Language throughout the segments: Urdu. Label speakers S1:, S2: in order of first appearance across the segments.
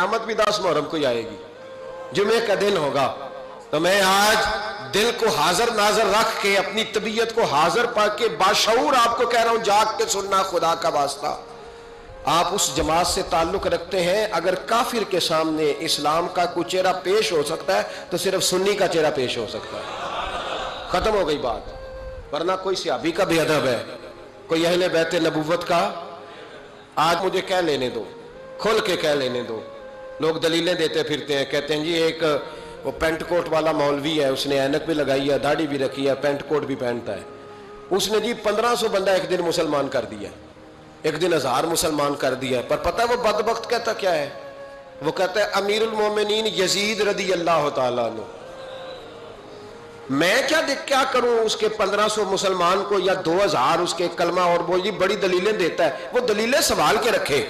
S1: قیامت بھی 10 محرم کو ہی آئے گی، جمعے کا دن ہوگا. تو میں آج دل کو حاضر ناظر رکھ کے اپنی طبیعت کو حاضر پا کے باشعور آپ کو کہہ رہا ہوں، جاگ کے سننا خدا کا واسطہ. آپ اس جماعت سے تعلق رکھتے ہیں، اگر کافر کے سامنے اسلام کا کوئی چہرہ پیش ہو سکتا ہے تو صرف سنی کا چہرہ پیش ہو سکتا ہے. ختم ہو گئی بات. ورنہ کوئی صحابی کا بھی ادب ہے، کوئی اہل بیت نبوت کا. آج مجھے کہہ لینے دو، کھل کے کہہ لینے دو. لوگ دلیلیں دیتے پھرتے ہیں، کہتے ہیں جی ایک وہ پینٹ کوٹ والا مولوی ہے، اس نے اینک بھی لگائی ہے، داڑھی بھی رکھی ہے، پینٹ کوٹ بھی پہنتا ہے، اس نے جی 1500 بندہ ایک دن مسلمان کر دیا، ایک دن 1000 مسلمان کر دیا. پر پتہ وہ بدبخت کہتا کیا ہے؟ وہ کہتا ہے امیر المومنین یزید رضی اللہ تعالیٰ عنہ. میں کیا کروں اس کے 1500 مسلمان کو یا 2000 اس کے کلمہ اور وہ جی بڑی دلیلیں دیتا ہے. وہ دلیلیں سنبھال کے رکھے،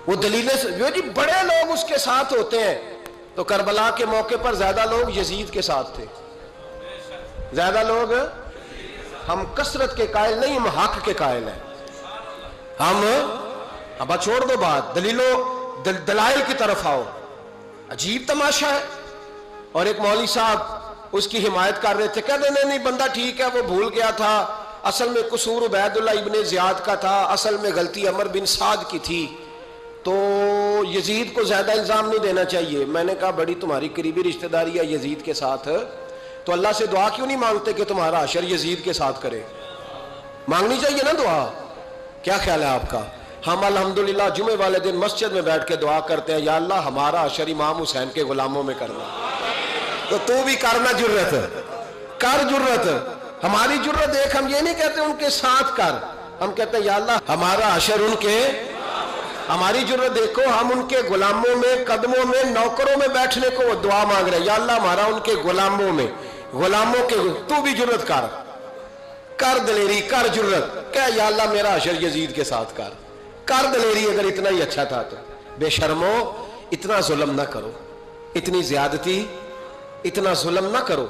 S1: وہ دلیلیں جو جی بڑے لوگ اس کے ساتھ ہوتے ہیں. تو کربلا کے موقع پر زیادہ لوگ یزید کے ساتھ تھے، زیادہ لوگ. ہم کثرت کے قائل نہیں، ہم حق کے قائل ہیں. ہم اب چھوڑ دو بات، دلائل کی طرف آؤ. عجیب تماشا ہے. اور ایک مولوی صاحب اس کی حمایت کر رہے تھے، کہتے نہیں بندہ ٹھیک ہے، وہ بھول گیا تھا، اصل میں قصور عبید اللہ ابن زیاد کا تھا، اصل میں غلطی عمر بن سعد کی تھی، تو یزید کو زیادہ الزام نہیں دینا چاہیے. میں نے کہا بڑی تمہاری قریبی رشتہ داری ہے یزید کے ساتھ، تو اللہ سے دعا کیوں نہیں مانگتے کہ تمہارا حشر یزید کے ساتھ کرے؟ مانگنی چاہیے نا دعا. کیا خیال ہے آپ کا؟ ہم الحمدللہ جمعے والے دن مسجد میں بیٹھ کے دعا کرتے ہیں، یا اللہ ہمارا حشر امام حسین کے غلاموں میں کرنا. تو بھی کرنا جرت کر، جرت ہماری جرت ایک. ہم یہ نہیں کہتے ان کے ساتھ کر، ہم کہتے ہیں یا اللہ ہمارا حشر ان کے. ہماری جرت دیکھو، ہم ان کے غلاموں میں، قدموں میں، نوکروں میں بیٹھنے کو وہ دعا مانگ رہے ہیں، یا اللہ ہمارا ان کے غلاموں میں، غلاموں کے. تو بھی جرت کر دلیری، کر جرت کہ یا اللہ میرا حشر یزید کے ساتھ کر دلیری. اگر اتنا ہی اچھا تھا تو بے شرمو اتنا ظلم نہ کرو، اتنی زیادتی، اتنا ظلم نہ کرو.